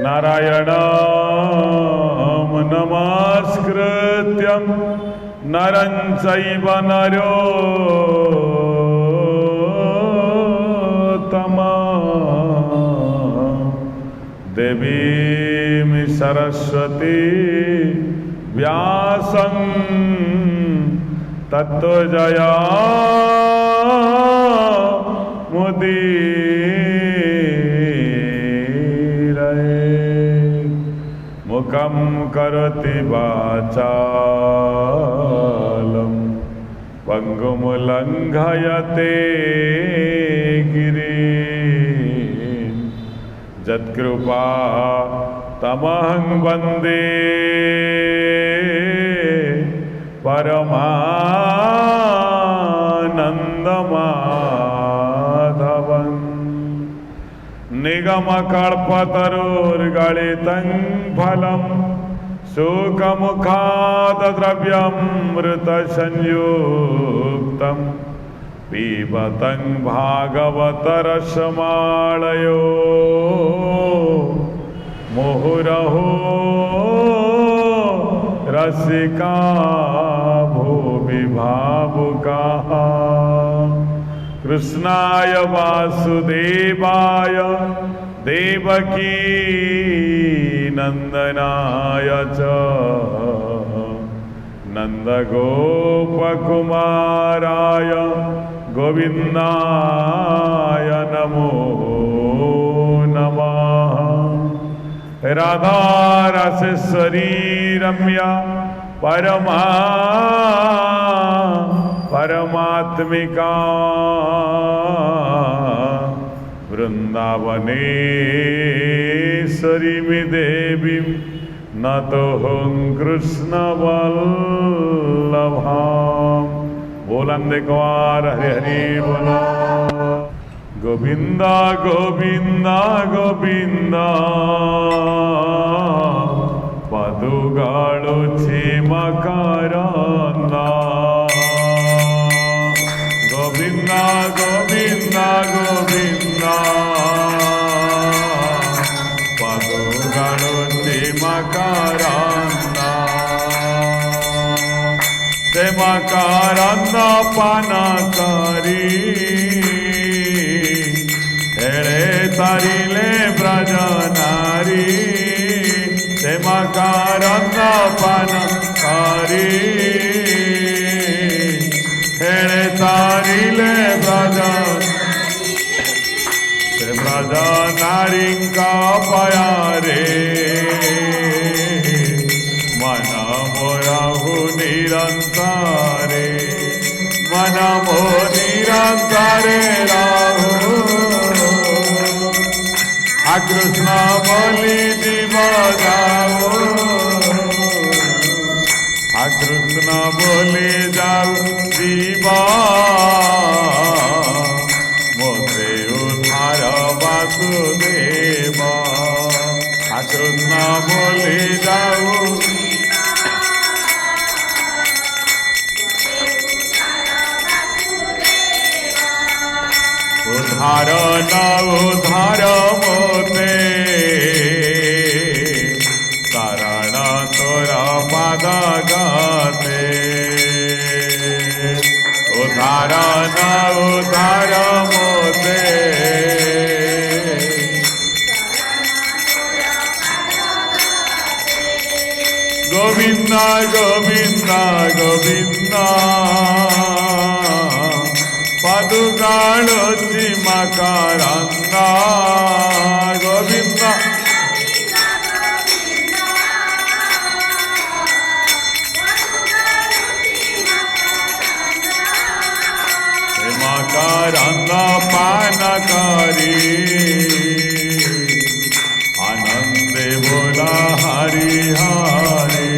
नारायणं नमस्कृत्यं नरं चैव नरोत्तमं देवीं सरस्वती व्यासं ततो जयामुदीरये मुखं करोति वाचालं पंगुं लङ्घयते गिरिं यत्कृपा तमहं वन्दे परमानन्दमाधवम् निगमकल्पतरुर्गलितं फलं शुकमुखादद्रव्यमृतसंयुक्तं पिबतं भागवतरसमालयो मुहुरहो रसिका भुवि भावुकाः कृष्णाय वासुदेवाय देवकी नंदनाय च नंदगोपकुमाराय गोविंदाय नमो नमः। राधा रसेश्वरी रम्या परमात्मिका वृंदावनेश्वरी देवी नतोहं कृष्ण वल्लभाम। बोलंदे कुमार हरि हरि बोलो। गोविंदा गोविंदा गोविंदा पदुगाळुछि मकरंदा। गोविंदा गोविंदा गोविंदा पदुगाळुछि मकरंदा। ते मकरंदा पान करी हेळे तारिले ब्रज नारी। ते मकरंदा पान करी हेळे तारिले ब्रज ते ब्रज नारींका पयारे मन मोराहु निरंतरे। मन मो निरंतरे राहु कृष्ण बोली जीव जाओ। कृष्ण बोली जाओ जीव मोते उद्धार वासुदेव। कृष्ण बोली जाओ उद्धार न उद्धार मोते शरण तोरा पाद गाते। उद्धार न उद्धार मोते गोविंदा गोविंदा गोविंदा पदुगाळुछि मकरंदा। गोविंदा मकरंदा पान करी आनंदे बोला हरि हरि।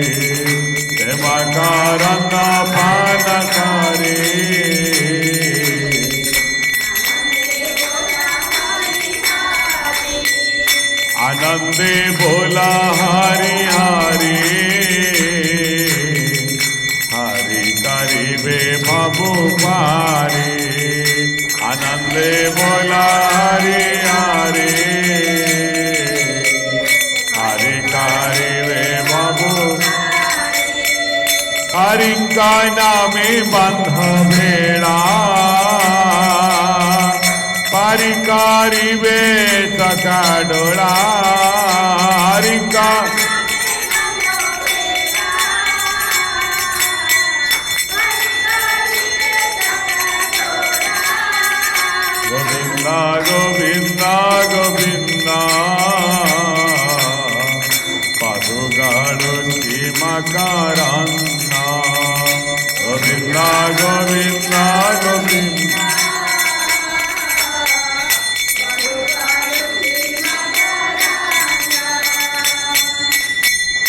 मकरंदा पान करी आनंदे बोला हरि हरि। हरि करिबे भव पारी आनंदे बोला हरि हरि। हरिका नामे बंध भेड़ा परिकारी वे तका डोरा हरिका गोविंदा गोविंदा गोविंदा पादुगारुचि मकरन्दा गोविंदा गोविंदा गोविंदा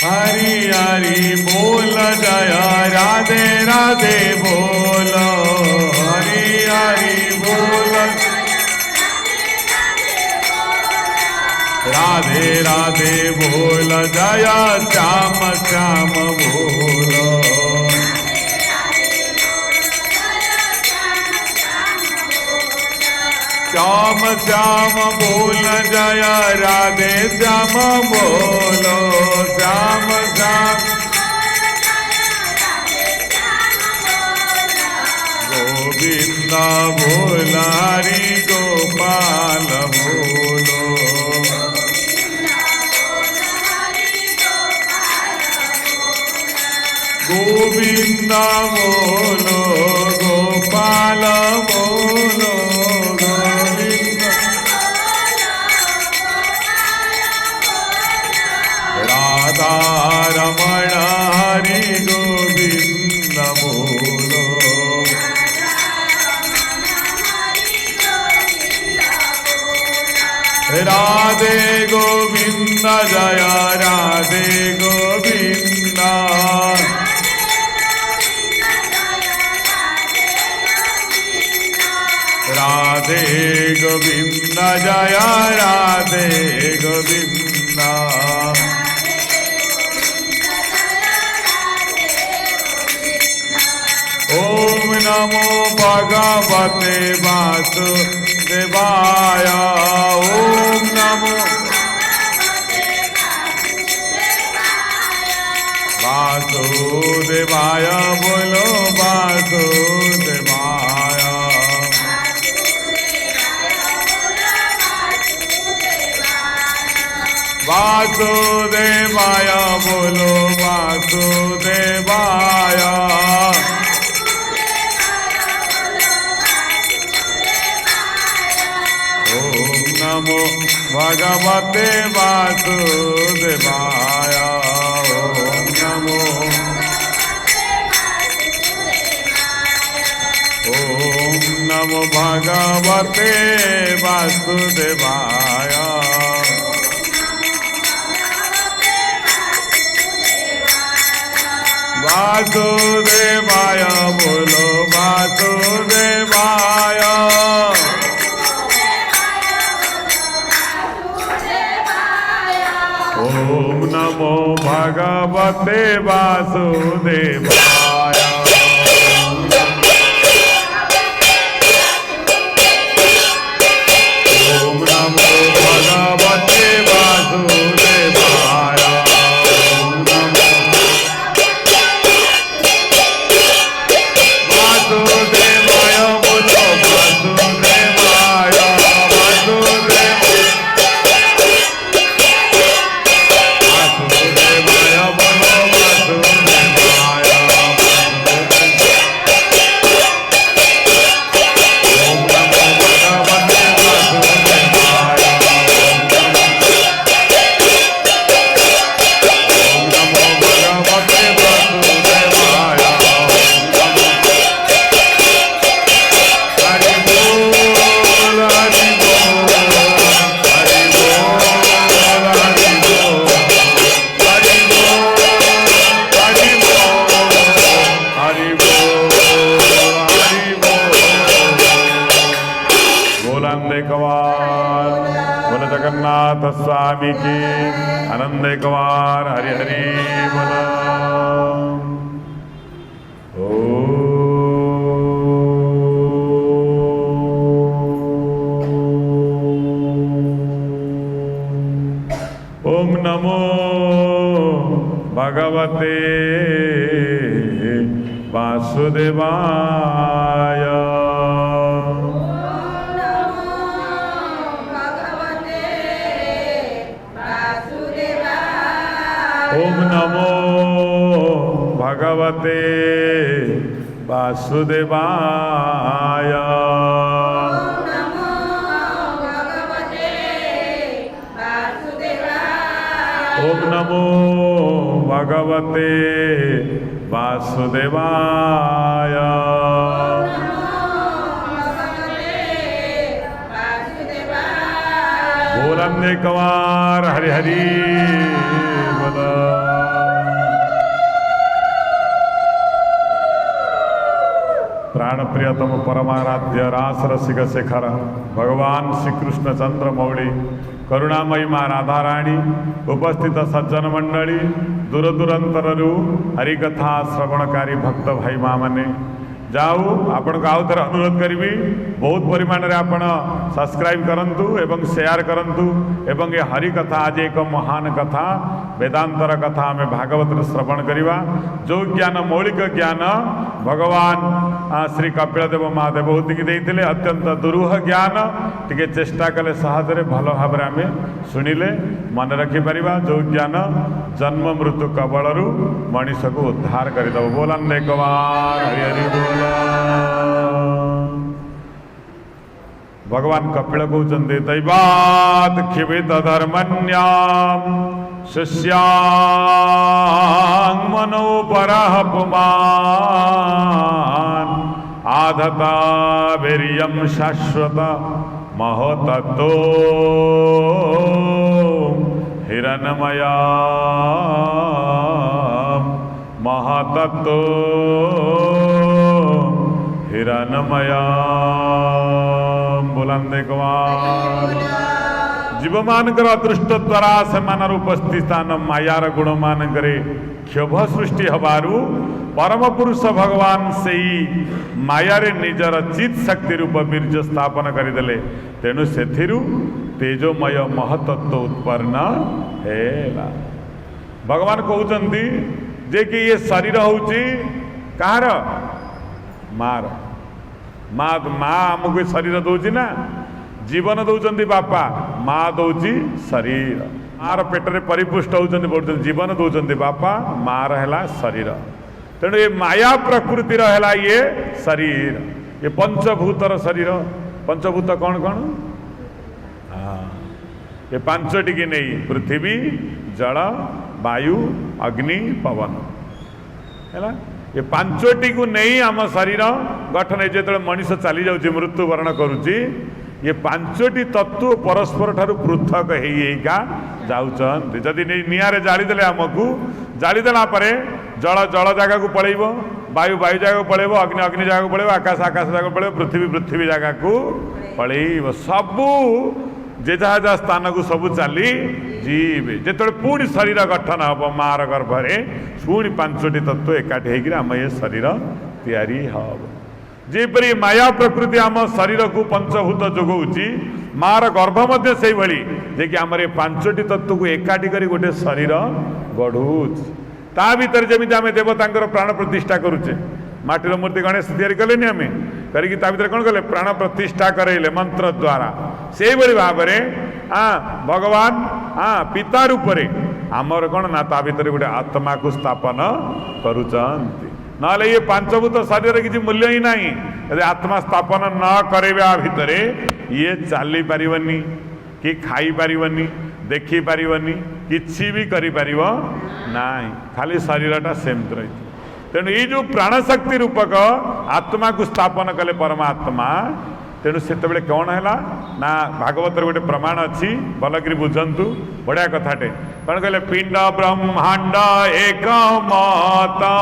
हरि हरि बोल जय राधे राधे बोलो हरि हरि बोल राधे राधे बोल जय श्याम श्याम बोलो श्याम श्याम बोल जय राधे श्याम बोलो श्याम श्याम गोविंदा बोल हरि गोपाल बोलो गोविंदा बोलो गोपाल बोलो गोविंदा राधा रमण हरि गोविंद बोलो राधे गोविंद जय राधे गोविंदा राधे गोविंद जय राधे गोविंद ओम नमो भगवते वासुदेवाय ओम नमो वासुदेवाय बोलो वासुदेवाय वासुदेवाय बोलो वासुदेवाय ओम नमो भगवते वासुदेवाय ओम नमो ओम नमो भगवते वासुदेवाय वासुदेवाय बोलो वासुदेवाय ओम नमो भगवते वासुदेवाय ओम नमो भगवते वासुदेवाय वासुदेवाय बोलो वासुदेवाय वासुदेवाय बोलो वासुदेवाय ओम नमो भगवते वासुदेवाय ओम नमो भगवते वासुदेवाय हरि बोल हरि बोल हरि बोल हरि बोल हरि बोल हरि बोल हरि बोल हरि बोल बोल आनंद कवार बोल जगन्नाथ स्वामी की आनंद कवार हरि हरि बोल ओम नमो भगवते वासुदेवाय। ओम नमो भगवते वासुदेवाय। ओम नमो भगवते वासुदेवाय। बोलंदे कवार हरि हरि बोला। प्राण प्रियतम परमाराध्य रास रसिक शेखर भगवान श्री कृष्ण चंद्र मौली करुणामयी माँ राधाराणी उपस्थित सज्जन मंडली दूर दूरांतरु हरिकथा श्रवणकारी भक्त भाई माँ मैंने जाऊ आपण को आउ थे अनुरोध करी बहुत परिमाण रे आपण सब्सक्राइब करंतु एवं शेयर करंतु एवं ये हरि कथा आज एक महान कथा वेदांतर कथा आम भागवत श्रवण करवा जो ज्ञान मौलिक ज्ञान भगवान श्री कपिलदेव महादेव हुतिकी देइथिले अत्यंत दुरूह ज्ञान टिके चेष्टा कले सहजरे भल भाव आम शुणिले मन रखिपर जो ज्ञान जन्म मृत्यु कबलरू मनीष को उद्धार करदेव। बोलंदे कवार हरि हरि बोल। भगवान कपिल कहते दैवात क्षिपित धर्मन्याम शिष्यां मनोपरः पुमान् आधता वीर्यं शाश्वत महतत्तो हिरण्मया महतत्तो हिरण्मया। बुलंदे कुमार जीव मानकर अदृष्ट द्वारा से उपस्थित स्थान मायार गुण मानकर क्षोभ सृष्टि हबारू परम पुरुष भगवान से ही मायारे निजर चित शक्ति रूप बीर्ज स्थापन करदेले तेणु से तेजोमय महतत्व उत्पन्न है। भगवान कहते जे कि ये शरीर होची कहार मार माँ माँ आमको शरीर दौची ना जीवन दौरान बापा माँ दौची शरीर मार पेटरे परिपुष्ट होती बढ़ुं जीवन दौरान बापा मार है शरीर तेणु ये माया प्रकृतिर है ये शरीर ये पंचभूतर शरीर पंचभूत कौन कौन ये पांचटी की नहीं पृथ्वी जल वायु अग्नि पवन है ये पांचटी को नहीं आम शरीर गठन जो मनीष चली जाऊँगी मृत्युवरण करुच्ची ये पांचटी तत्व परस्पर ठारू पृथक होगा जाऊँच जदि निआरे जालीदे आमको जालीदेला जल जल जगह को पलैब वायु वायु जगह को पलैब अग्नि अग्नि जगह को पलैब आकाश आकाश जगह को पलैब पृथ्वी पृथ्वी जगह को पलैब सबू जे जहाँ जहाँ स्थान को सबू चली जीवे जो पुणी शरीर गठन हम मार गर्भरे पुणी पांचटी तत्व एकाठी होकर आम ये शरीर तैयारी हम जेपरी माया प्रकृति आम शरीर को पंचभूत जोगाऊँगी मार गर्भ मध्य से भाई जे कि आम पांचटी तत्व को एकाठी कर गोटे शरीर गढ़ुच ता भीतर जमी आम देवता प्राण प्रतिष्ठा करुचे माटीर मूर्ति गणेश तैयारी कले आम करी कौन कले प्राण प्रतिष्ठा करैले मंत्र द्वारा से भाव में भगवान पिता रूप से आमर कौन ना ता भीतर गोटे आत्मा को स्थापन करुचंती नले ये पांचभूत शरीर किसी मूल्य ही नहीं यदि आत्मा स्थापन न करेबा भितर ये चली पारिबनी कि खाई पारिबनी देखी पारिबनी किछि भी करि पारिबो नाही खाली शरीरटा सेमत रही तेणु ये जो प्राणशक्ति रूपक आत्मा को स्थापन कले परमात्मा तेणु से कौन है ना भागवत गोटे प्रमाण अच्छी भलकरी बुझंतु बढ़िया कथाटे कौन कहले पिंड ब्रह्मांड एक माता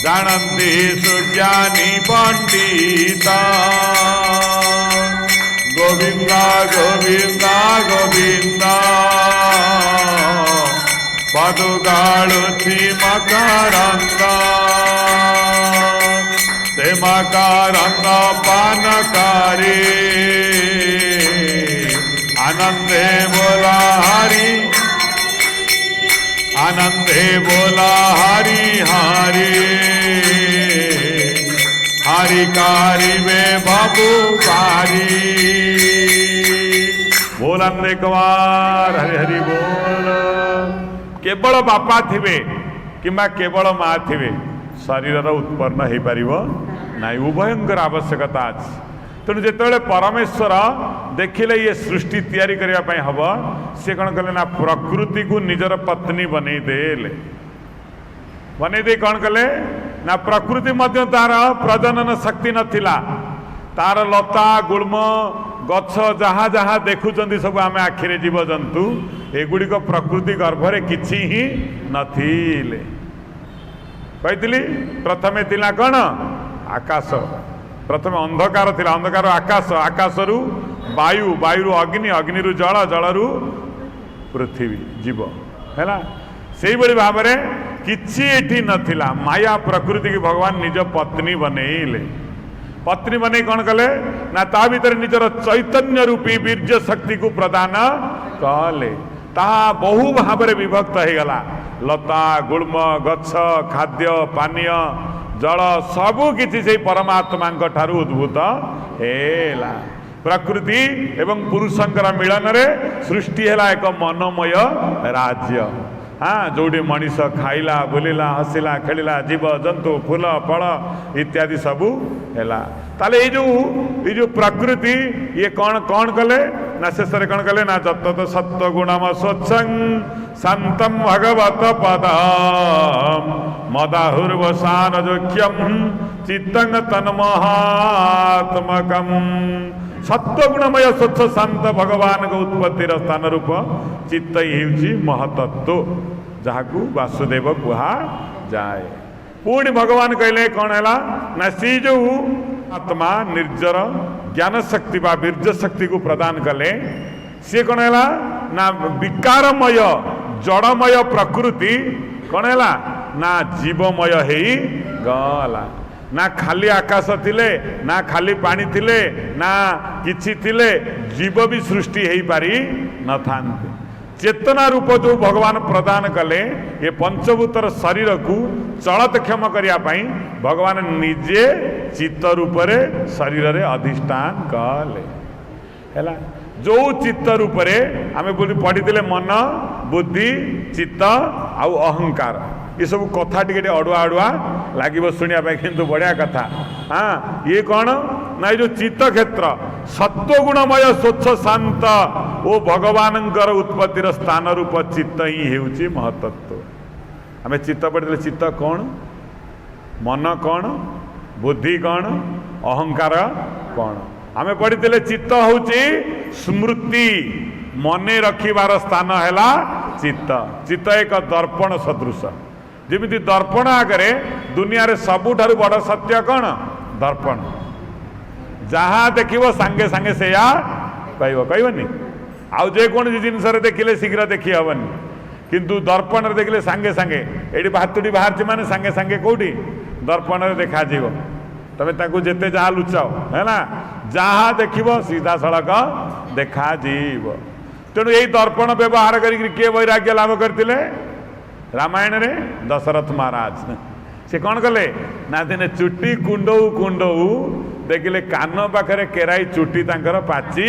जानती सुज्ञानी पंडिता गोविंदा गोविंदा गोविंदा पदुगाळुथी मकरंदा ते मकरंद पानकारी आनंदे बोला हरि आनंदे बोला हरि हरि हरि कारिबे बाबू कारी बोलन एक बार हरि हरि बोल। केवल बापा थिबे किंबा केवल माँ थिबे शरीर उत्पन्न हो पार ना, उभयंकर आवश्यकता अच्छी। तेणु जिते परमेश्वर देखिले ये सृष्टि तैयारी करने हम सी कौन कले ना प्रकृति को निजर पत्नी बनई देले, बनई दे कौन कले ना प्रकृति मध्य तार प्रजनन शक्ति नथिला, तार लता गुल्म गछ जहाँ जहाँ देखुं सब आम आखिरे जीव जंतु एगुड़िक प्रकृति गर्भरे किछि ही नथिले। कही प्रथमे थिला कौन आकाश, प्रथम अंधकार थिला, अंधकार आकाश, आकाशरु वायु, वायु अग्नि, अग्नि जल, जलरू पृथ्वी जीव है। से भाव में किछि एठी नथिला, माया प्रकृति की भगवान निज पत्नी बनईले। पत्नी बन कौन कले ना ता भीतर निजर चैतन्य रूपी वीर्य शक्ति को प्रदान कले, ताहा बहु भाव में विभक्त हो गला। लता गुल्म गछ खाद्य पानीय जल सबु किछि से परमात्मा ठारू उद्भूत हेला। प्रकृति एवं पुरुषंकर मिलन रे सृष्टि है एक मनोमय राज्य। हाँ, जोड़ी मनीष खाइला बुलिला हसिला खेलिला जीव जंतु फूल फल इत्यादि सबू है। ताले ये जो प्रकृति ये कौन कौन कले ना शेष कौन कले ना जत सत्व गुणम स्वच्छं शांतम भगवत पदम मदाहुर्वसान जोख्यम चित्तंग तन्महात्मकम। सत्वगुणमय स्वच्छ शांत भगवान को उत्पत्तिर स्थान रूप चित्त ही महतत्व जहाँ वासुदेव कुहा जाए। पुणी भगवान कहले कौन है ना सी जो आत्मा निर्जर ज्ञान शक्ति बा वीर्य शक्ति को प्रदान कले सी कौन है ना विकारमय जड़मय प्रकृति कौन है ना जीवमय है गला। ना खाली आकाश थिले ना खाली पानी थिले ना किछि थिले जीव भी सृष्टि हो पारि न थांते। चेतना रूप जो भगवान प्रदान कले ये पंचभूतर शरीर को चलतक्षम करने भगवान निजे चित्त रूप शरीर रे अधिष्ठान कले है। जो चित्त रूप आम पढ़ी मन बुद्धि चित्त आउ अहंकार ये सब कथा टे अड़ुआ अड़ुआ लगे शुणा किंतु बढ़िया कथा। हाँ, ये कौन ना जो चित्त क्षेत्र सत्वगुणमय स्वच्छ शांत वो भगवान उत्पत्तिर स्थान रूप चित्त ही होउची महतत्व। आम चित्त पढ़ी चित्त कौन मन कौन बुद्धि कौन अहंकार कौन। आम पढ़ी चित्त होउची स्मृति मने रखिबार स्थान है चित्त। चित्त एक दर्पण सदृश जमी दर्पण आगे दुनिया रे सबुठारु बड़ सत्य कौन दर्पण। जहाँ देखिबो सांगे सांगे से कहबनी आउ जेकोसी जिनस देखिले शीघ्र देखी हेनी किंतु दर्पण देखिले सांगे सांगे ये भातुड़ी बाहर माने सांगे सांगे कौटी दर्पण देखा तमें ताकू जेते जहाँ लुचाओ है ना जहाँ देखिबो सीधा सड़क देखा जीव। तेणु यही दर्पण व्यवहार करके किए वैराग्य लाभ करते रामायण रे दशरथ महाराज से कौन कले ना दिने चुटी कुंडऊ कुंडऊ देखिले कान पाखे केराई चुटी तांकर पाची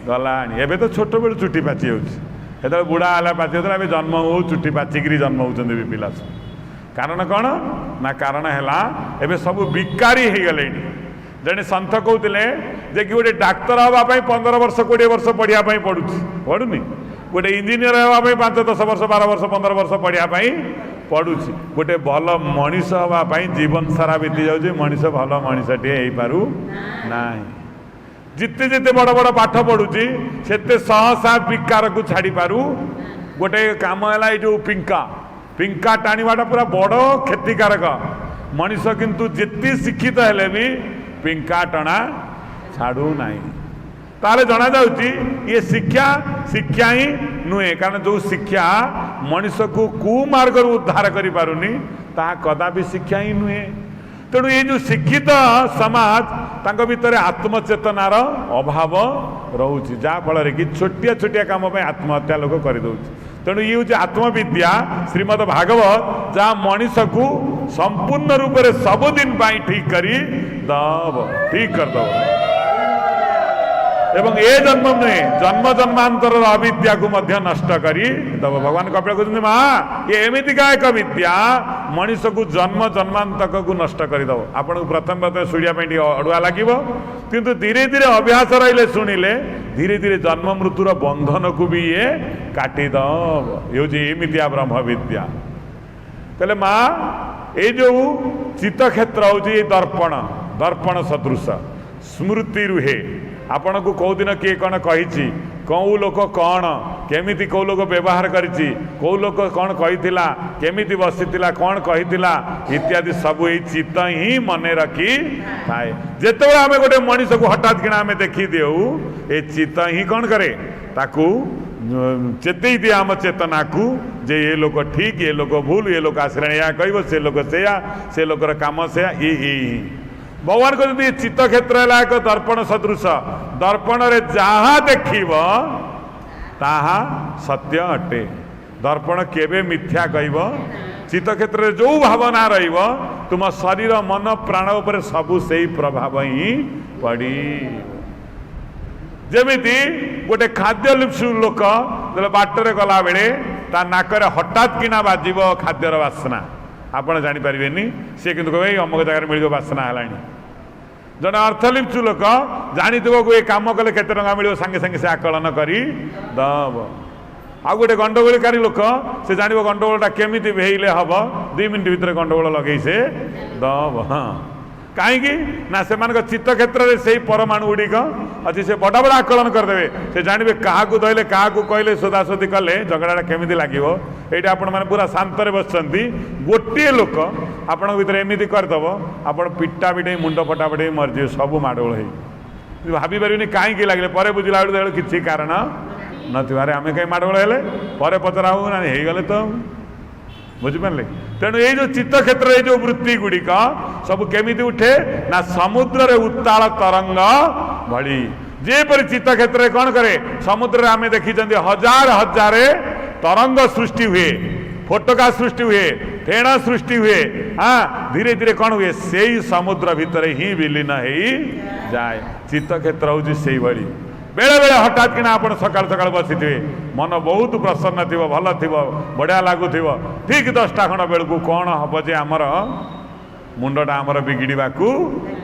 गलाणी। एबे तो छोट बेलू चुटी पाची होता बुढ़ा है पाची होता है जन्म हो चुटी पाचिकी जन्म होती पिला कारण कौन ना कारण है एबे सब बिकारी हो गले। जड़े सन्थ कहते जे कि गोटे डाक्तर हाँपाई 15 वर्ष 20 वर्ष पढ़िया पढ़ुनी गोटे इंजीनियर हाँपाई 5 10 वर्ष 12 वर्ष 15 वर्ष पढ़ाई पढ़ुची गोटे भल मनीष हाँपाई जीवन सारा बीती जाऊँगी मनीष भल मनीषटे हो पारु ना। जिते जिते बड़ बड़ पाठ पढ़ुची सेते सहसा विकार को छाड़ी पारु। गोटे काम है जो पिंका पिंका टाणीवाटा पूरा बड़ क्षतिकारक मनीष किंतु जिते शिक्षित हेले भी पिंका टणा छाड़ू ना। ताले जना जाउची ये शिक्षा शिक्षा ही नुहे कारण जो शिक्षा मनीष को कुमार्ग उद्धार करि पारुनी ता कदापि शिक्षा ही नुहे। तेणु ये जो शिक्षित समाज तांको भितर आत्मचेतनार अभाव रोचे जहाँफल कि छोटिया छोटिया काम आत्महत्या लोक कर तेणु ये हूँ आत्मविद्या श्रीमद भागवत जहाँ मनीष को संपूर्ण रूप से सबुदिन ठीक करी दब ठीक करदब एवं ए जन्म नुहे जन्म जन्मांतर अविद्या को मध्य नष्ट करी दब। भगवान कपिल कहते माँ ये एमितिका एक विद्या मनीष को जन्म जन्मांतक को नष्ट करदब। आपन को प्रथम प्रथम शुणा अड़ुआ लगे किंतु धीरे धीरे अभ्यास रहिले शुणिले धीरे धीरे जन्म मृत्युर बंधन को भी ये काटिदब। ये एमितिया ब्रह्म विद्या कहले माँ ये जो चित्त क्षेत्र हूँ दर्पण दर्पण सदृश स्मृति रुहे आपण को कौ दिन किए कौन कही कौ लोक कौन केमिति कौ लोक व्यवहार करिछि कौ लोक कौन कहिथिला केमिति बसिथिला कौन कहिथिला इत्यादि सब ये चित्त ही मन रखी थाए। जेतेबेले आमे गोटे मनीष को हठात किना आमे देखि देउ ए चित्त ही कौन करे ताकू चेतई दिए आम चेतना को जे ये लोक ठीक ये लोक भूल ये लोक आश्रय या कहब से लोक से लोकर काम से ये भगवान कहते चित्त क्षेत्र है एक दर्पण सदृश दर्पण रे जहाँ देखिब ताहा सत्य अटे। दर्पण केबे मिथ्या कहब चित्त क्षेत्र जो भावना रहिब तुम शरीर मन प्राण उपर सबू से प्रभाव ही पड़ी। जेमिति गोटे खाद्य लिप्सु लोक बाटर गला बेले ता नाकरे हठात किना बाजिब खाद्यर बासना आपण जानीपारे सी कि कहे अमुक जगह मिल बासना है जन अर्थलिप्सु लोक जानी ये कम कले केते टंका मिल सांगे सांगे से आकलन करी दब। आ गोटे गंडगोलकारी लोक से जान गंडगोलटा केमिति भेइले हम 2 मिनिट भितर गंडगोल लगे से दब। हाँ कहीं ना से चित्त क्षेत्र में से परमाणु गुड़िक अच्छी से बड़ा बड़ा आकलन करदे से जानवे क्या धरले क्या कहले सोदासोदी कले झगड़ा केमी लगे ये आपण मैंने पूरा शांत बस गोटे लोक आपण भर एमती करदब आप पिटा पिटे मुंड फटा फटे मरजी सब माड़ोल हो भाभी पारे कहीं लगे पर बुझला बेलू किसी कारण नथिबारे आम कहीं माड़ोल हेले पर पचरा हो गले तो बुझिपारे। तेणु ये जो चित्त क्षेत्र ये जो वृत्ति गुड़िक सब केमी उठे ना समुद्र रे उत्ताल तरंग भली जेपरी चित्त क्षेत्र कौन करे समुद्र आम देखी हजार हजार तरंग सृष्टि हुए फोटका सृष्टि हुए फेण सृष्टि हुए। हाँ धीरे धीरे कौन हुए से समुद्र भितर ही विलीन हो जाए। चित्त क्षेत्र हूँ से भाई बेले बेले हठात किना आप सकाल सकाल बसी थे मन बहुत प्रसन्न थी भल थी बढ़िया लगुथ ठीक 10टा खंड बेलू कौन हम जे आमर मुंडटा आमर बिगिड़ा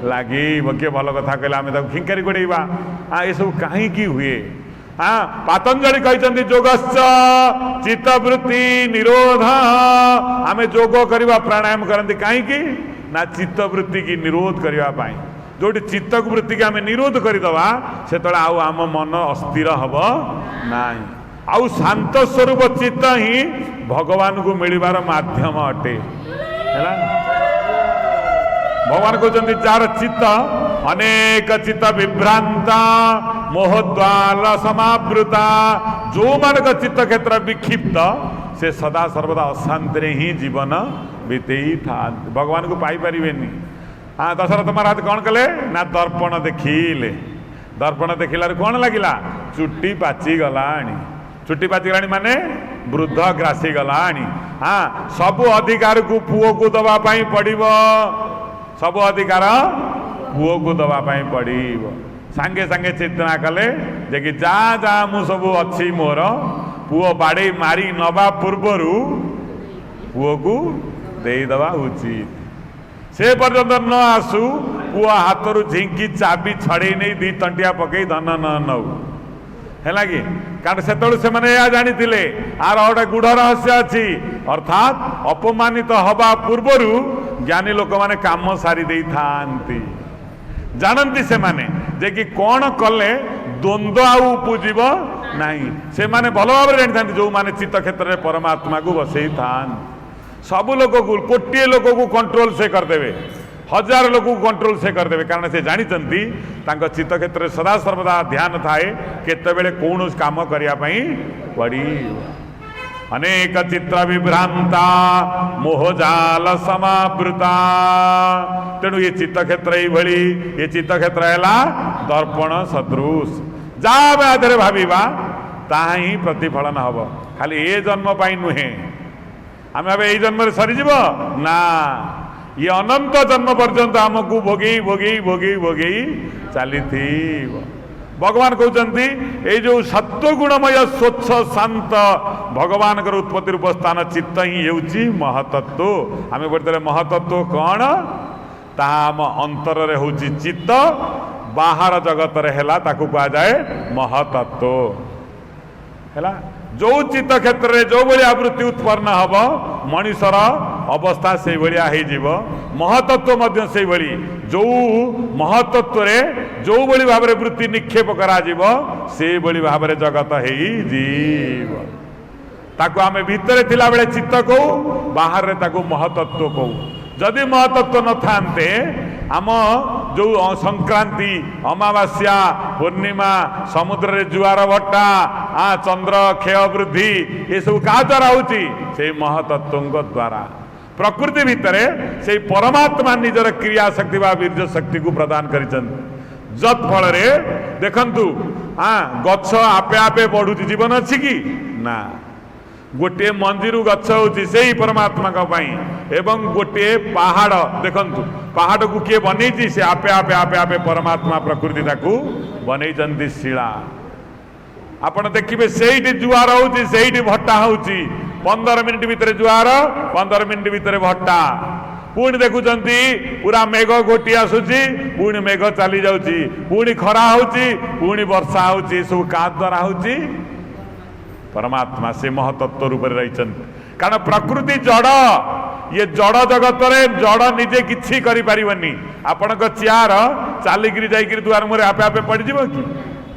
लगे किए भल कथा कहले आम खिंकारी गोड़ेबा। हाँ ये सब कहीं हुए। हाँ पतंजलि कहते योगश्च चित्तवृत्ति निरोध आम योग करवा प्राणायाम करती कहीं ना चित्तवृत्ति की निरोध करने जो चित्त वृत्ति की आम निरोध करदे से आम मन अस्थिर हम ना आउ शांत स्वरूप चित्त ही भगवान को मिलबार माध्यम अटे है। भगवान कहते जार चित्त अनेक चित्त विभ्रांता मोहद्वाल समावृता जो मान चित्त क्षेत्र विक्षिप्त से सदा सर्वदा अशांति ही जीवन बीतई था भगवान को पाई पारे। हाँ दशरथ महाराज कौन कले ना दर्पण देखिले दर्पण देखिल कौन लगिला चुट्टी पाची गला चुट्टी पाची गला माने वृद्ध ग्रासी गला। हाँ सबु अधिकार को पुओ को दवापाई पड़िबो सबु अधिकार पुओ को दवापाई पड़िबो सांगे सांगे चिंतना कले जे कि जा जा मु सबु अच्छी मोर पुओ बाड़े मारी नवा पूर्वरु पुओ को देदवा उचित से पर्यंत न आसू पुआ हाथ झिंकी चाबी छड़े नहीं 2 तंटिया पकई धन न नौ है कि कारण से मैंने यह जानी आर गोटे गूढ़ रहस्य अच्छी अर्थात अपमानित हवा पूर्वर ज्ञानी लोक मैंने काम सारी दे थांती जानती से माने जे कि कौन कले द्वंद्व आउ उपजीव नहीं से माने भल भाव जानी था जो माने चित्त क्षेत्र में परमात्मा को बसई था सबू लोक को कोटे लोक को कंट्रोल से करदेवे 1000 लोक को कंट्रोल से करदेवे कारण से जानते चित्त क्षेत्र में सदा सर्वदा ध्यान थाए केतेबेले कौन काम करने पड़ी। अनेक चित्र विभ्रांता मोहजाल समावृता तेणु ये चित्त क्षेत्र ये चित्त क्षेत्र है दर्पण सदृश जहाँ आधार भाविबा ताहा ही प्रतिफलन हम खाली ए जन्म पाई नुहे आम भावे यही जन्म सरीजीव ना ये अनंत जन्म पर्यंत आमको भोगे भोगे भोगे भोगे चली भगवान कहते ये जो सत्वगुणमय स्वच्छ शांत भगवान उत्पत्ति रूप स्थान चित्त ही होउची महतत्व आम पढ़ते महतत्व कौन ताम अंतर रे होउची चित्त बाहर जगत रे हैला ताकू कहा जाए महतत्व हैला जो चित्त क्षेत्र में जो भाया वृत्ति उत्पन्न हम मनीषर अवस्था से भाया हो महतत्व मध्य से भली जो महतत्व रे जो भली भाव में वृत्ति निक्षेप करा से भली भाव में जगत हो ताकू आमे भितर थिला बेले चित्त कहू बाहर रे ताकू महतत्व कहू जदि महतत्व न थांते आम जो संक्रांति अमावास्या पूर्णिमा समुद्र रे जुआर भट्टा चंद्र क्षय वृद्धि ये सब क्या द्वारा होची से महतत्व द्वारा प्रकृति भितर से परमात्मा निजर क्रिया शक्ति व वीर्य शक्ति को प्रदान करिछन जत फल रे देखंतु गछ आपे आपे बढ़ुची जीवन अच्छी कि ना गोटे मंजीरु गछ होची से ही परमात्मा का पाई एवं गोटे पहाड़ देखंतु पहाड़ को किए बनई से आपे आपे आपे आपे परमात्मा प्रकृति ताकू बनई शिला आपण देखिए से जुआर होची से भट्टा होची 15 मिनिट भितर जुआर 15 मिनिट भितर भट्टा पुणी देखुंत पूरा मेघ घोटी आसूची पुणी मेघ चली जाऊँगी पुणी खरा होची पुणी वर्षा होची सब का द्वारा होची परमात्मा से महतत्व रूप में रही कारण प्रकृति जड़ ये जड़ जगत रे जड़ निजे किछि करि परिबनी आपण को चेयर चालिक जाइक दुआर मुरे आपे आपे पड़ जीव कि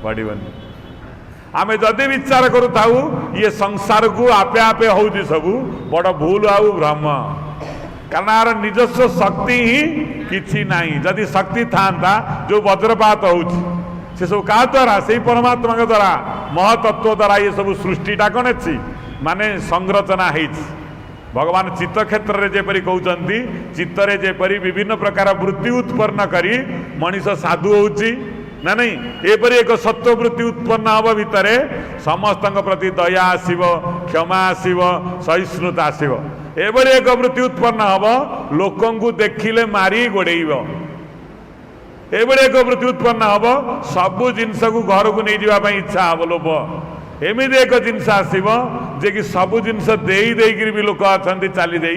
पड़बनी आमे जदि विचार करूँ ये संसार को आपे आपे होउची सबू बड़ भूल आउ भ्रम कारण यार निजस्व शक्ति ही किछि नाही जदि शक्ति था जो वज्रपात होउची से सब का द्वारा से परमात्मा के द्वारा महतत्व द्वारा ये सब सृष्टिटा कौन अच्छी माने संरचना है भगवान चित्त क्षेत्र में जेपरी कहते चित्तरे जेपरी विभिन्न प्रकार वृत्ति उत्पन्न करी मनीष साधु होउची ना नहीं एपरी एक सत्व वृत्ति उत्पन्न हम भितर समस्त प्रति दया आसव क्षमा आसव सहिष्णुता आसव एपरी एक वृत्ति उत्पन्न हम लोकं को देखिले मारी गोड़ेब एभली एक वृत्ति उत्पन्न हम सबू जिनस को घर को नहीं जावाई इच्छा हम लोभ एमती एक जिनस आसव जे कि सबू जिनस देकर भी लोक अच्छा चली दे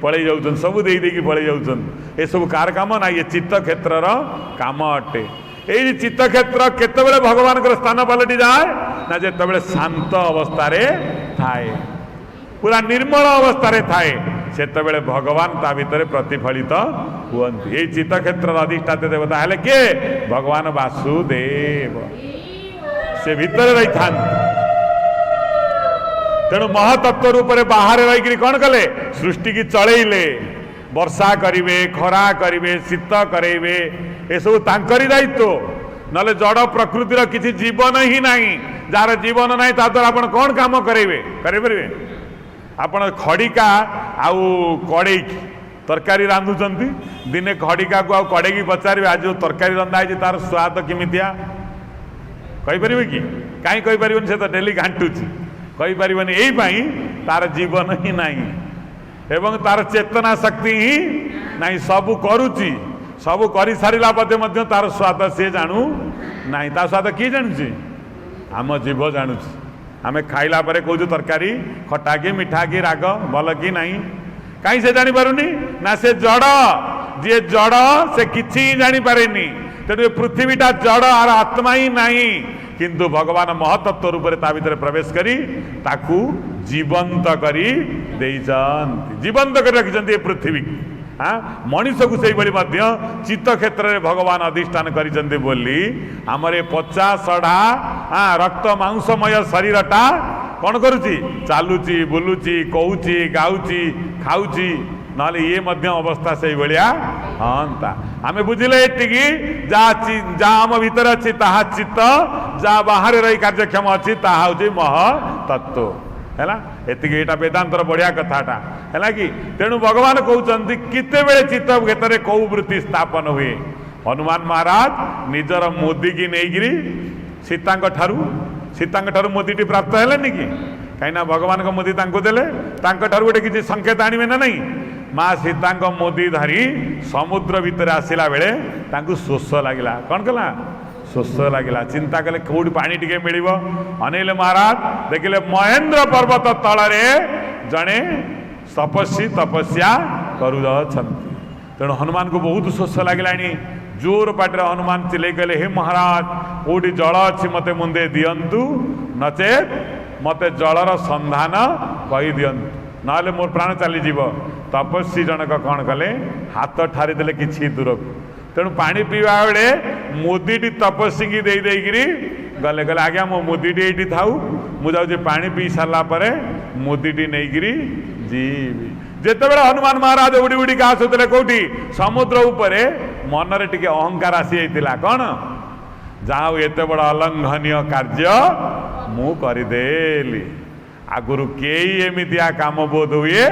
पलि जाऊँ सबू देकी पलि जाऊँ ये सब कार काम ना ये चित्त क्षेत्र काम अटे ये चित्त क्षेत्र केतबेले भगवान स्थान पलटि जाए ना जिते शांत अवस्था थाए पूरा निर्मल अवस्था थाए सेतबेले भगवान ता भितर प्रतिफलित हुअन्ति ये चित्त क्षेत्र अधिष्ठाता देवता हेले के भगवान वासुदेव से भितर रही था तेणु महतत्व रूप में बाहर रही कौन कले सृष्टि की चलैले वर्षा करिवे खरा करिवे शीत करेबे ये सब तांकरी दायित्व नले जड़ प्रकृतिर किसी जीवन ही नहीं जार जीवन नहीं ता द्वारा आपण कौन काम करेबे करेबे आपण खड़िका आउ कड़े तरकारी रांधुंट दिने खड़िका को कड़े की पचारे आज जो तरकारी रंधा है तार स्वाद किमितिया कहीपर कि कहीं कहीपर से तो डेली घाटुची कहीपर यही तार जीवन ही नहीं एवं तार चेतना शक्ति ही नहीं सबू करुची सबू कर सारा बदे तार स्वाद सी जानू ना ता स्वाद किए जानुची आम जीव जानुची आमे खाइला परे कहूँ तरकारी खटा कि मिठा कि राग भल कि नहीं कहीं से जानी पारुनी ना से जड़ जी जड़ से किछि जानी पारेनी तेणु पृथ्वीटा जड़ आर आत्मा ही नहीं किंतु भगवान महतत्व रूप में ता भीतर प्रवेश करी ताकू जीवंत करी देइछन्ति जीवंत कर रखिछन्ति ये पृथ्वी हाँ मनीष को से चित्त क्षेत्र में भगवान अधिष्ठान करिछन्ति बोली आमर ये पचा सढ़ा रक्त मांसमय शरीरटा कौन करुची चालुची बुलुची कहूची गाउची खाऊची नले ये मध्य अवस्था से भाया हाँ आम बुझिले ये जहाँ आम भीतर अच्छी ताहा चित्त जहाँ बाहर रही कार्यक्षम अच्छी ताहा हूँ महतत्व है एतिक वेदांतर बढ़िया कथाटा है कि तेणु भगवान कहते किते बेले चित्त क्षेत्र कौ वृत्ति स्थापन हुए हनुमान महाराज निजर मोदी की नहींकि सीता ठारू मोदी प्राप्त है कि कहीं भगवान को मुदी देले गोटे किसी संकेत आणवे ना नहीं माँ सीता मुदी धरी समुद्र भितर आसला बेले शोष लगिला कौन कला शोष लगिला चिंता कले कौटी पानी टिके मिल अनेले महाराज देखिले महेंद्र पर्वत तलरे जड़े तपस्वी तपस्या करुछंती तेणु हनुमान को बहुत शोष लगिला जोर पाटे हनुमान चिल्ले कहले हे महाराज कौटी जल अच्छी मते मुंदे दियंतु नचेत मते जलर संधान कही दियंतु नाले मोर प्राण चलीज तपस्वी जनक कौन कले हाथ ठारिदेले किछि दूर तेणु पानी पीवा बेले मुदीटी तपस्वी की देकरी गले गले आज्ञा मो मुदीटी ये थाऊ मुझे पानी पी सारा पर मुदीटी नहीं जीवी जिते बड़े हनुमान महाराज उड़ी उड़ी आसुले कौटी समुद्र उपरे मनरे टिके अहंकार आसी जाइतिला कौन जाओ एते बड़ अलंघनीय कार्य मु करदेली आगुरु केई एमितिया काम बोध हुए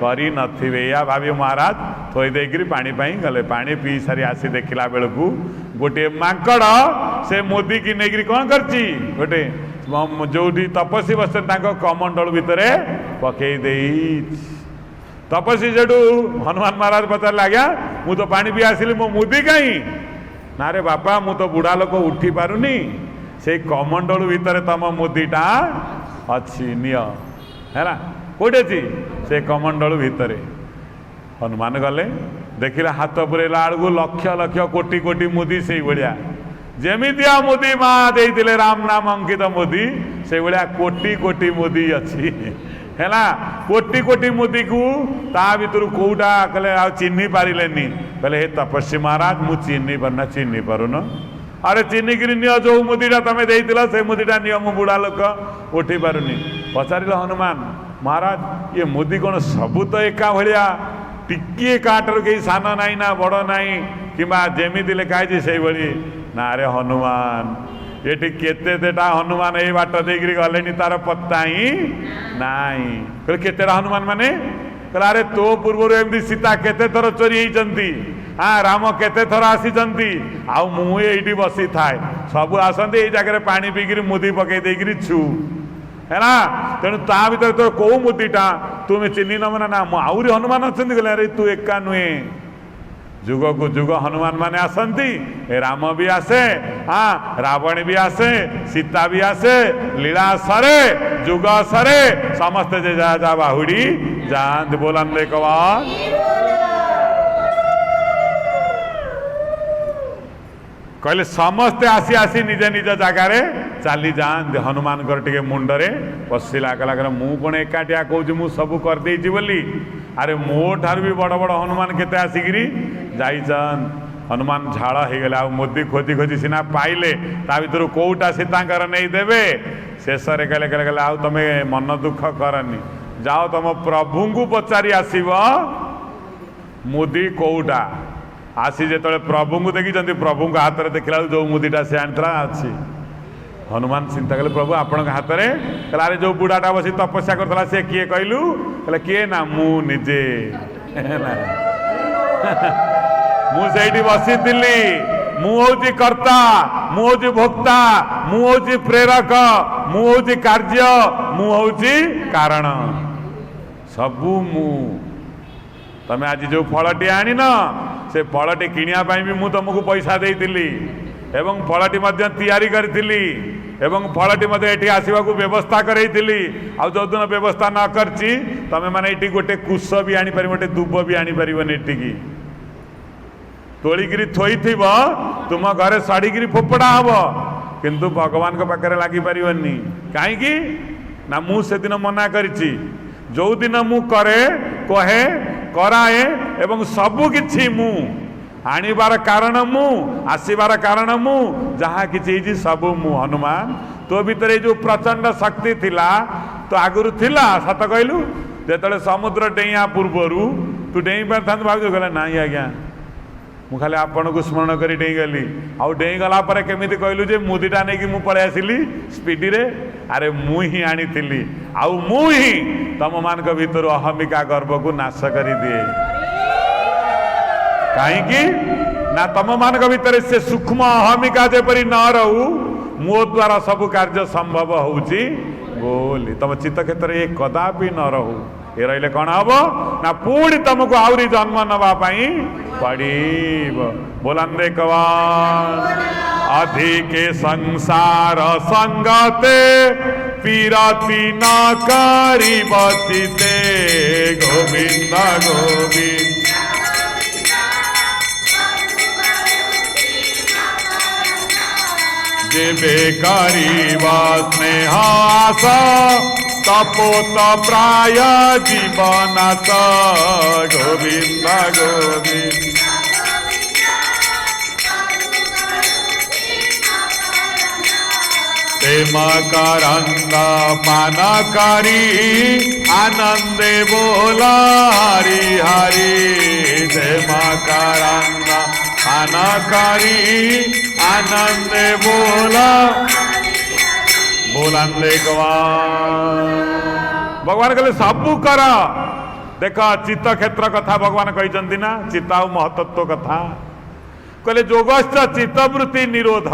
करी नथिबे या भाभी महाराज थोई देकरी पानी पाई गले पानी पी सारी आसी देखिला बेलकू गोटे मांकड़ से मोदी की नेकरी कौन करची गोटे जो तपस्वी बसते कमंडल भितर पकई दे तपस्वी सेठू हनुमान महाराज पचारे आज्ञा मु तो पानी पी आसिली मो मुदी कहीं ना रे बापा मु तो बुढ़ा लोक उठी पारुनी से कमंडल भितर तम मुदीटा अच्छी निय है ना कौटे अच्छी से कमंडल भितर हनुमान गले देखिले हाथ पुरेला आड़ू लक्ष लक्ष कोटी कोटी मुदी से भाया जमितिया मुदी माँ देते राम नाम अंकित मुदी से भाया कोटी कोटी मुदी अच्छी है ना कोटी कोटी मुदी को ता भीतर कौटा कहले आ चिन्ह पारे कहले हे तपस्वी महाराज मु चिन्ह पारना चिन्ह पारुन अरे चिन्हिकी नियो जो मुदीटा तुम देला से मुदीटा नियो मु बुढ़ा लोक उठी पारुनी पचारे हनुमान महाराज ये मुदी कौन सबू तो एका भाया टिके काटर कहीं सान नाई ना बड़ नाई कि जमी लिखाई से भाई ना रे हनुमान ये केतेटा हनुमान ये बाट देकरी गले तार पत्ता ही नाई कहले केतेटा हनुमान माने कहला अरे तो पूर्व एमती सीता केते थर चोरी होती हाँ राम केते थर आसी आउ मुझे बसी थाए सब आसती ये जगह पानी पीकरी मुदी पकई देकरी छु है ना तेणु ता भर तो कौ मुदीटा तुम्हें चिन्ह नब ना आहरी हनुमान अच्छा कहले अरे तू एका नुहे जुग को जुग हनुमान माने आसती राम भी आसे हाँ रावण भी आसे सीता भी आसे लीला सरे जुग सरे समस्ते जे जा जा बाहुड़ी जान बोलन रे कवान कहले समस्ते आसी आसी निज निज जगार चली जान हनुमान टे मुंडरे पशिला कहला मु कौन एकाटिया कहूँ मु सब करदे बोली अरे मो ठार भी बड़ बड़ हनुमान केते आसिकी जाइछन हनुमान झाड़ हो गले आ मोदी खोजी खोजी सीना पाइले ता भर कौटा सीतांकर नहीं देवे शेष कहले कहले कहले आउ तमे मन दुख करनी जाओ तुम प्रभु को पचारि आसब मुदी कौटा आसी जो प्रभु को देखी प्रभु हाथ में देखला जो मुदीटा से आनीला अच्छी हनुमान चिंता कले प्रभु आपण हाथ में कहला अरे जो बुढ़ाटा बस तपस्या करता से किए कहलु कहले किए ना मु निजे मुझे बसी मुझे कर्ता मुझे भोक्ता मुझे प्रेरक मुझे कार्य मुझे कारण सबू मु तमें आज जो फलटी आनी न से फलटी किनिया भी मु तुमको पैसा देइतिली एवं फलटी मध्य तैयारी करी एवं फलटी मध्य एठी आसीबा को व्यवस्था करैतिली आ जो दिन व्यवस्था न करची तमे माने एठी गोटे कुश भी आनी पारि गोटे दुब भी आनी पारिबनी एठी तोलिकी थोइथिब तुम घरे सड़ीकी फोपड़ा हम किंतु भगवान के पाखे लगी पारिबनी कहीं ना मु से दिन मना करिछि जो दिन मु करे कहे कराए एवं सबु किछि मु आनिबार कारण मु आसीबार कारण मु जहाँ किछि सबु मु हनुमान तो भीतर जो प्रचंड शक्ति थिला तो आगुरु थिला सत कहलु जेतले समुद्र डेइया पूर्वरु तू डेई पार भाव गला ना आज्ञा मु खाली आपण को स्मरण करी डेई गली आउ डेई गला पर केमिति कहलु जे मुदीटा नहीं कि मु पळे आसिली स्पीड रे अरे मु ही आनी थिली आउ मु ही तम मान के भीतर अहमिका गर्व को नाश करी दिए कहीं ना तम मान के भीतर से सूक्ष्म अहमिका जेपरी न रहू मो द्वारा सब कार्य संभव होउची बोली तुम चित्त क्षेत्र ये कदापि न रहू ये रही कौन हम ना पुणी तुमको आहरी जन्म नवापाई पड़ब बोलंदे कवान अधिक संसार संगते पीरती न करी बचिते गोविंद गोविंद जेबे करीबा स्नेह आस तपोत प्राय जीवन गोविंद गोविंद प्रेम करंद पान करी आनंदे बोला हरि हरि प्रेम करंद पान करी आनंदे बोला बोलंदे भगवान कहले सबू कर देख चित्त क्षेत्र कथा भगवान कहते ना चित्त आ महतत्व कथा कहले जोगश्च चित्तवृत्ति निरोध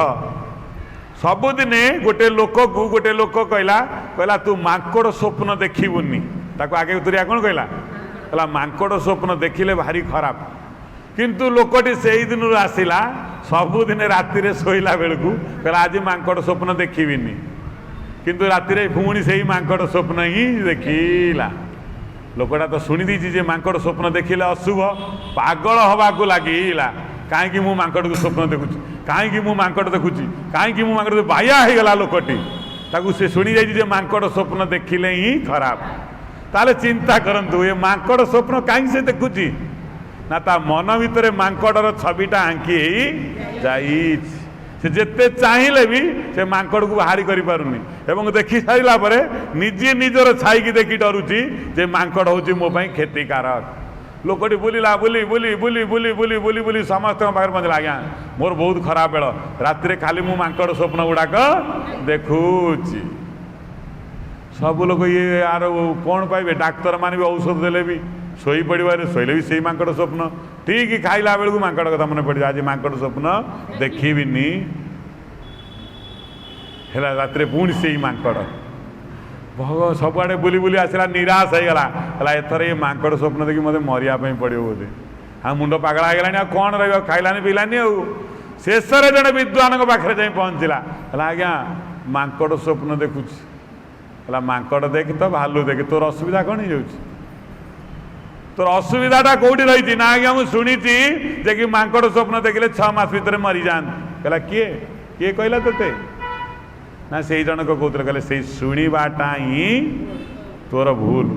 सबुदिने गोटे लोक को गोटे लोक कहला तू मांकड़ स्वप्न देखिबुनी ताको आगे उतरिया कौन कहला मांकड़ स्वप्न देखिले भारी खराब किंतु लोकटी से ही दिन आसला सबुदिन राति शोला बेलू कहला आज मांकड़ स्वप्न देखिबिनी किंतु राति पुणी से ही मांकड़ स्वप्न ही देखिला लोकटा तो शुणी दी जे मांकड़ स्वप्न देखिले अशुभ पागल हवा को लगिला कहीं मु मांकड़ को स्वप्न देखुची कहीं मु मांकड़ देखुची कहीं मु मांकड़ बाया हो गला लोकटी ताकू से शुणी जाइए मांकड़ स्वप्न देखिले ही खराब ताले चिंता करंतु ये मांकड़ स्वप्न कहीं से देखुची ना ता मन भितर मांकड़र छविटा आंकी जाई से जेते चाहिए भी से मांकड़ को बाहरी करि पारुनी एवं देखि सारिला परे निजे निजर छाई की देखि डरुची जे मांकड़ होची मो पई क्षतिकारक लोकटी बुलिला बुली बुली बुली बुली बुली बुली बुली समस्त पाखे पहुँचला आज्ञा मोर बहुत खराब बेल राति खाली मु मांकड़ स्वप्न गुड़ाक देखुची सब लोग ये यार कौन पाइबे डाक्तर माने भी औषध देले भी शोई पड़े शोले भी से मांकड़ स्वप्न ठीक खाइला बेलू मांकड़ कथा मन पड़ आज मांकड़ स्वप्न देखिबिनी है राति पुणी से ही मांकड़ भगवान सबुआड़े बुली बुली आसला निराश हो गला एथर ये मांकड़ स्वप्न देखिए मत मरिया पड़ो बोधे हाँ मुंड पागला होगा कौन रहा खाइलानी पीलानी शेष जड़े विद्वान पाखे जा पहुँचला आज्ञा मांकड़ स्वप्न देखुची है मांकड़ देख तो भालू देख तोर असुविधा कौन हो तोर असुविधाटा कौटी रही ना आज्ञा मुझे शुणी कि मांकड़ स्वप्न देखिले 6 मास भितर मरी जाते कहला किए किए कहला तोते ना से जनक कहते कहले से शुणवाटा ही तोर भूल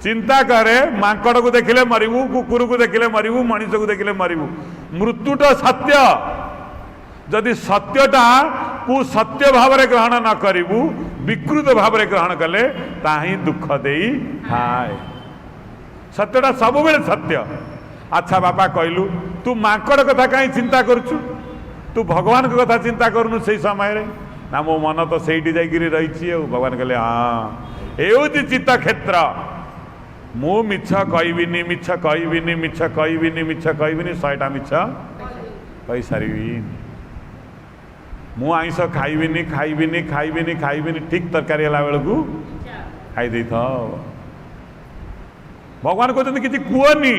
चिंता करे मांकड़ को देखिले मरबू कुकुर को देखिले मरबू मनीष को देखिले मरबू मृत्युटा सत्य जदि सत्यटा को सत्य भाव में ग्रहण न करू विकृत भाव में ग्रहण कले ताही दुख दे थाए सत्यटा सब बेले सत्य अच्छा बापा कहलु तू मांकड़ कथा कहीं चिंता करुचु तू भगवान को कथा चिंता करूनु से समय रे ना मो मन तो सही जाइए रही भगवान कहले हाँ ये चित्त क्षेत्र मु मिछ कहबिनी मिछ कहबिनी मिछ कहबिनी मिछ कहबिनी 100टा मिछ कही सारी मु आइस खाइबिनी खाइबिनी खाइबिनी खाइबिनी ठीक तरकारी है बेलू खाई दे भगवान कहते किसी कुहनी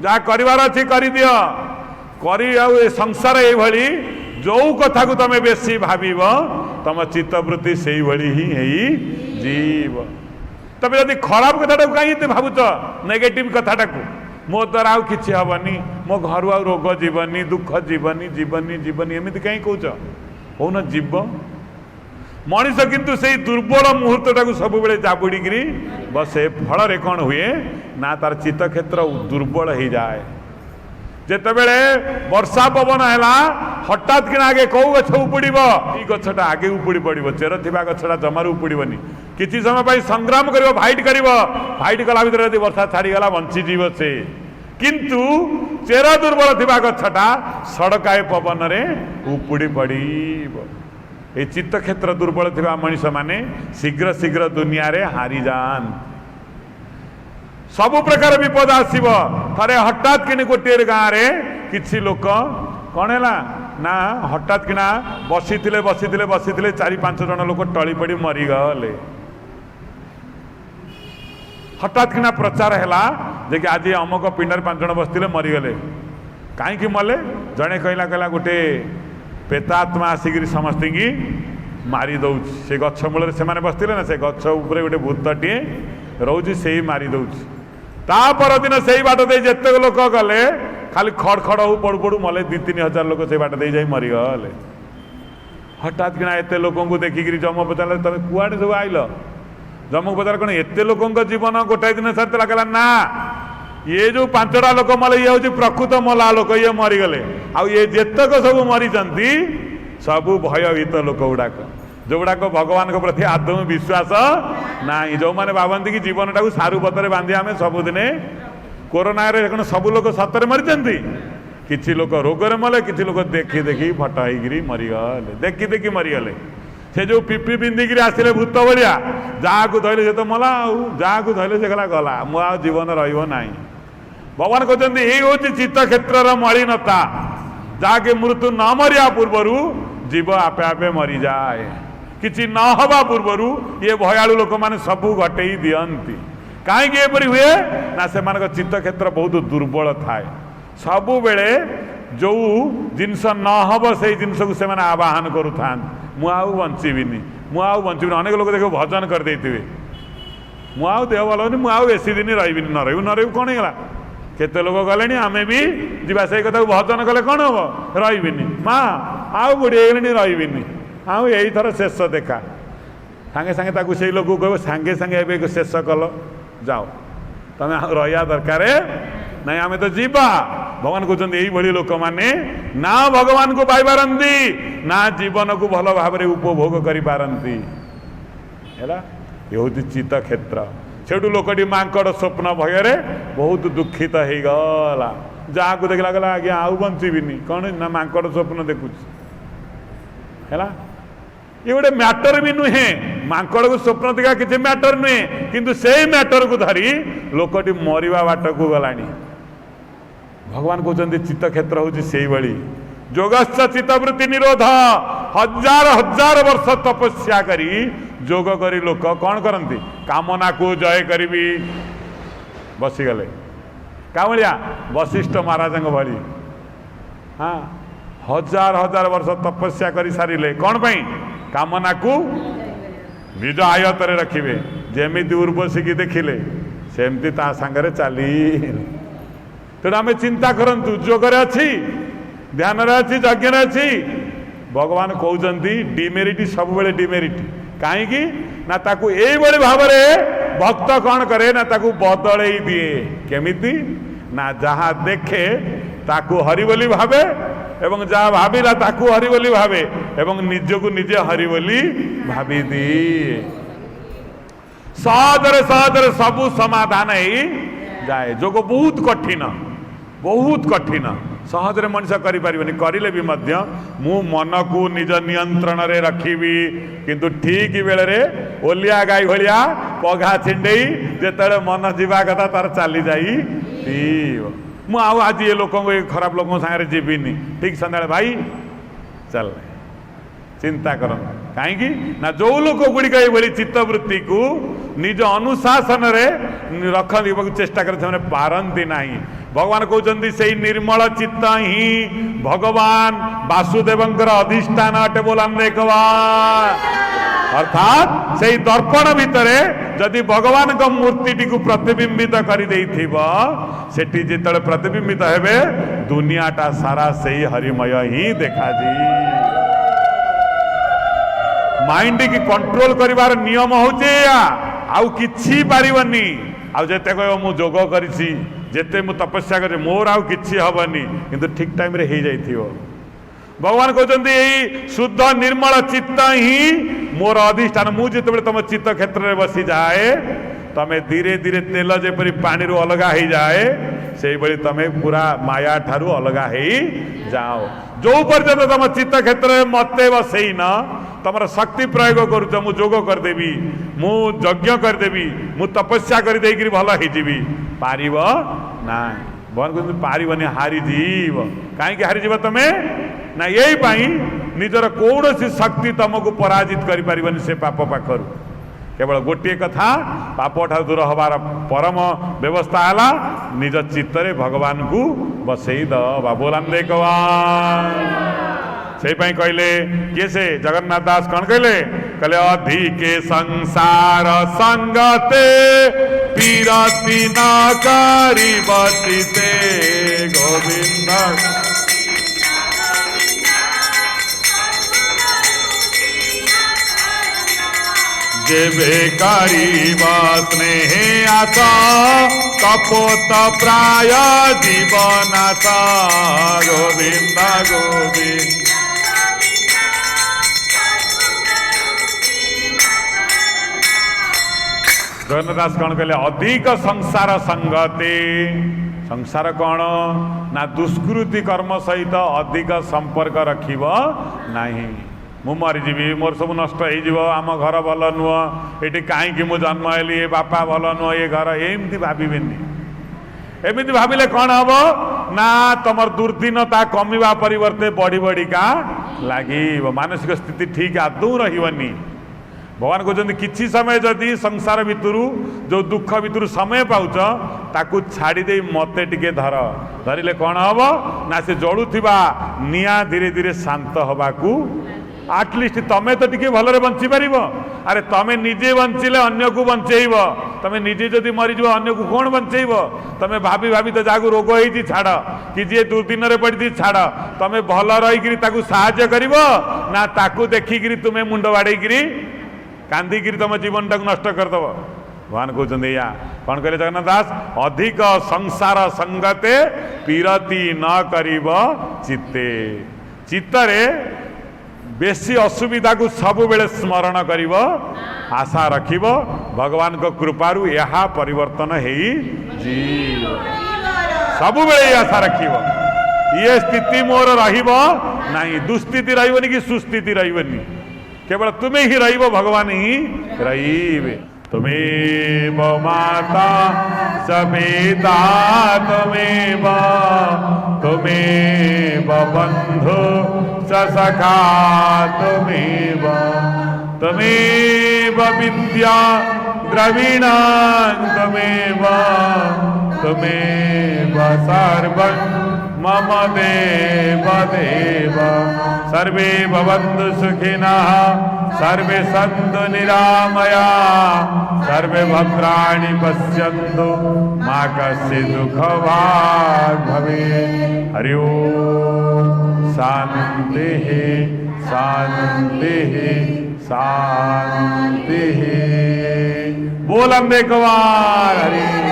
जहाँ करार अच्छी कर दियो कर संसार ये जो कथा को तुम बेसी भाव तुम चित्तवृत्ति से ही जीव तुम जब खराब कथा कहीं भावुच नेगेटिव कथाटा को मो द्वारा आउ कि हेनी मो घर आ रोग जीवनी दुख जीवनी जीवनी जीवनी एमती कहीं कौच कौन जीव मनीष किंतु से दुर्बल मुहूर्तटा को सब बेले जाबुड़ी बसे फल कौन हुए ना तार चित्त क्षेत्र दुर्बल हो जाए जितेबले वर्षा पवन है हठात कि आगे कौ गछ उपड़ गछटा आगे उपड़ी पड़ो चेर थी गछटा जमार उपड़नी किसी समय संग्राम कर फाइट कर फाइट कला भर यदि वर्षा छाड़ीगला बंचीज से किंतु चेर दुर्बल थी गछटा सड़काए पवन रे उपड़ी पड़ ये चित्त क्षेत्र दुर्बल थी मनीष माने शीघ्र शीघ्र दुनिया रे हारी जान सबु प्रकार विपद आसव थे हठात कि गोटे गाँव में किसी लोक कौन है ना हठात किना बसी बसी 4-5 जन लोक टली पड़ी मरीगले। हठात किना प्रचार है जे कि आज अमुक पिंडर 5 जन बसते मरीगले। कहीं मले जड़े कहला गोटे प्रेतात्मा आसिक समस्त की मारी दौ से गछ मूल से बसते ना से गछ उपर गोटे भूतटे रोचे से मारी दौ। परदिन से बाट दे जिते लोक गले खाली खड़ खड़ हो पड़ू पड़ू मले 2-3 हजार लोक से बाट दे जाई मरीगले। हठात किना एत लोक देखिक जम पचारे तुम कुआड़े सब आइल। जम को पचार कौन एत लोक जीवन गोटाए दिन सारी लगे ना ये जो 5टा लोक मले ये हूँ प्रकृत मला लोक ये मरीगले। आउ ये जेतक सब मरी सबू भयभीत लोक गुड़ाक जो गुड़ाक भगवान प्रति आदौ विश्वास ना जो मैंने भावती कि जीवन टाक सारू पतर बांधि आम सबुदिने कोरोना कौन सब लोग सतरे मरी किसी लोक रोगरे मले किसी लोक देखी देखी फट हो मरीगले देखी देखी मरीगले। से जो पिपी पिंधिक आसिले भूत भाया जहाँ को धरले से तो मला जहाँ को धरले से गला गला मु आ जीवन रहा। भगवान कहते ये हूँ चित्त क्षेत्र मलिनता जहाँकि मृत्यु न मरिया पूर्वर जीव आपे आपे मरी जाए किसी न हवा पूर्वर ये भयालु लोक मैंने सबू घटे दियंती। कहीं एपरी हुए ना से चित्त क्षेत्र बहुत दुर्बल थाए सबु बेले जो जिनस न हम से जिनस को से आवाहन करुता मुझे बंचीबिनी मुझे अनेक लोग देख भजन करदे मुझे देह भल हो मुझे बेसी दिन रही न रही कौन है केते लोग गले आम भी जा से कथा भजन कले कौन हम रही माँ आउ बुढ़ी गले रही आउ यही थर शेष देखा सांगे सांगे से लोग कह सांगे सांगे शेष कल जाओ तुम रहा दरकार ना आम तो जीवा। भगवान कहते यही लोक मैंने ना भगवान को पाई पारती ना जीवन को भल भाव उपभोग करी पारती है। ये हूँ चित्त क्षेत्र सेठू लोकटी मांकड़ स्वप्न भय बहुत दुखित हो गला जहाँ को देखला गला आज्ञा आउ बंचीबिनी कौन ना मांकड़ स्वप्न देखुच है। ये गोटे मैटर भी नुहे मांकड़ को स्वप्न देखा किसी मैटर नुहे किंतु से मैटर को धरी लोकटी मरिबा बाट को गलानी। भगवान कहते चित्त क्षेत्र हूँ से भाई जोगस्थ चित्तवृत्ति निरोध हजार हजार वर्ष तपस्या करी जोग करी लोक कौन करती कामना को जय करी बसीगले क्या भाया वशिष्ठ महाराज भाई हाँ हजार हजार वर्ष तपस्या कर सारे कौन पाई कामना को निज आयत रखिए जमी उर्वशी की देखिले सेमती ता सांगरे चली तेणु आम चिंता करूँ जोगरे अच्छी ध्यान अच्छी यज्ञ अच्छी भगवान कहते डिमेरिट सब डिमेरिट कहीं ना ताकू यही भाव भक्त कौन करे ना ताकू बदल दिए केमिति ना जहाँ देखे ताकू हरि बोली भावे एवं जहाँ भाविला ताकू हरि बोली भावे एवं निजको निजे हरि बोली भावी दिए सहजरे सबू समाधान ही जाए जोग बहुत कठिन सहजरे मनुष्य करें करें भी मु मन को निज नियंत्रण रे रखी किंतु ठीक बेले ओलिया गाई भाया पघा छिंडे जिते मन जीवा कथा तार चली जाई मु आज ये लोक खराब लोक सागर जीविनी ठीक सन्दा भाई चल चिंता कर कहीं ना जो लोक गुड़िक ये चित्तवृत्ति को निज अनुशासन रे रखा चेष्टा कर पारती ना। भगवान कहते से निर्मल चित्त ही भगवान वासुदेवंकर अधिष्ठान अटे बोलान अर्थात से दर्पण भितर जदि भगवान का मूर्ति को प्रतिबिंबित कर सेठी जिते प्रतिबिंबित हेबे दुनियाटा सारा से हरिमय ही देखा माइंड की कंट्रोल करिवार नियम होचे आउ किछि पारिबनी आउ जेते कह मु जोग करिछि जेते मु तपस्या कर मोर आउ किछि हबनी किंतु ठीक टाइम रे हे जाइथिबो। भगवान कहते यही शुद्ध निर्मल चित्त ही मोर अधिष्ठान मु जिते तुम चित्त क्षेत्र में बसी जाए तमें धीरे धीरे तेल जेपरी पानी रू अलगा हो जाए से भाई तमें पूरा माया ठारू अलगा हो जाओ जो पर्यंत तुम चित्त क्षेत्र में मते बसई न तुम शक्ति प्रयोग करुच मु जोग करदेवी मु यज्ञ करदेवी मु तपस्या कर भल हो पार ना भगवान कहते पारबनी हारी जीव कहीं हारी जीव तुम्हें ना यही पाई निजर कौन सी शक्ति तुमको पराजित कर पारिबनी से पाप पाखरु केवल गोटे कथा पाप ठार दूर हबार परम व्यवस्था है निज चित्तरे भगवान को बसई दबा बोलान देखवा से कहले किए से जगन्नाथ दास कौन कहले कहले अधिके संसार संगते पीरति न करी बचिते गोविंद जेबे करीबा स्नेह आशा कपोत प्राय जीवनाशा गोविंद गोविंद जगन्नाथ कौन कहले अधिक संसार संगति संसार कौन ना दुष्कृति कर्म सहित अधिक संपर्क रखिब नहीं मु मरीजी मोर सब नष्ट हो आम घर भल नुह ये कहीं मु जन्म हेली ये बापा भल नुह ये घर एमती भावेनि एमती भाविले कौन हम ना तुम दुर्दीनता कमिवा परिवर्ते बढ़ी बढ़िका लगे मानसिक स्थिति ठीक आदौ रही भगवान कहते किसी समय जदि संसार भितर जो दुख भितर समय पाउच ताकू छाड़ी दे मते टिके धर धरिले कौन हम ना से जलुवा निआ धीरे धीरे शांत हवाकू आटलिस्ट तमें तो टिके भलरे बंची पार अरे तमें निजे बंचिले अन्य को बंचेब तमें निजे जदि मरीज अन्य को कौन बंचेब तमें भाभी भाभी तो जहाँ रोग होती छाड़ कि जी दुर्दिन पड़ी छाड़ तमें भल रही साहाय्य कर ना ताकू देखिकी तुम्हें मुंड बाड़ेकि कांदिकी तुम जीवन टाक नष्ट करदेव भगवान कहते या कौन कहले जगन्नाथ दास अधिक संसार संगते पीरति न करिब चित्ते चित्तरे बेसी असुविधा को सब बेले स्मरण करिब आशा रखिब भगवान को कृपारु यह परिवर्तन हेई जी सब बेले आशा रखिब ये स्थिति मोर रहिब नहीं दुस्थिति रहिबनी कि सुस्थिति रहिबनी केवल तुम्हें ही रहिब भगवान ही रहिबे तुम्हें माता सपिता तुम्हें बंधु सखा तुम्हें विद्या द्रविण तुम्हें सर्वं मम देव देव सर्वे भवन्तु सुखिनः सर्वे सन्तु निरामया सर्वे भद्राणि पश्यन्तु मा कश्चित् दुःखभाग् भवेत् हरि ओम शान्तिः शान्तिः शान्तिः बोल अम्बे कुमार हरि।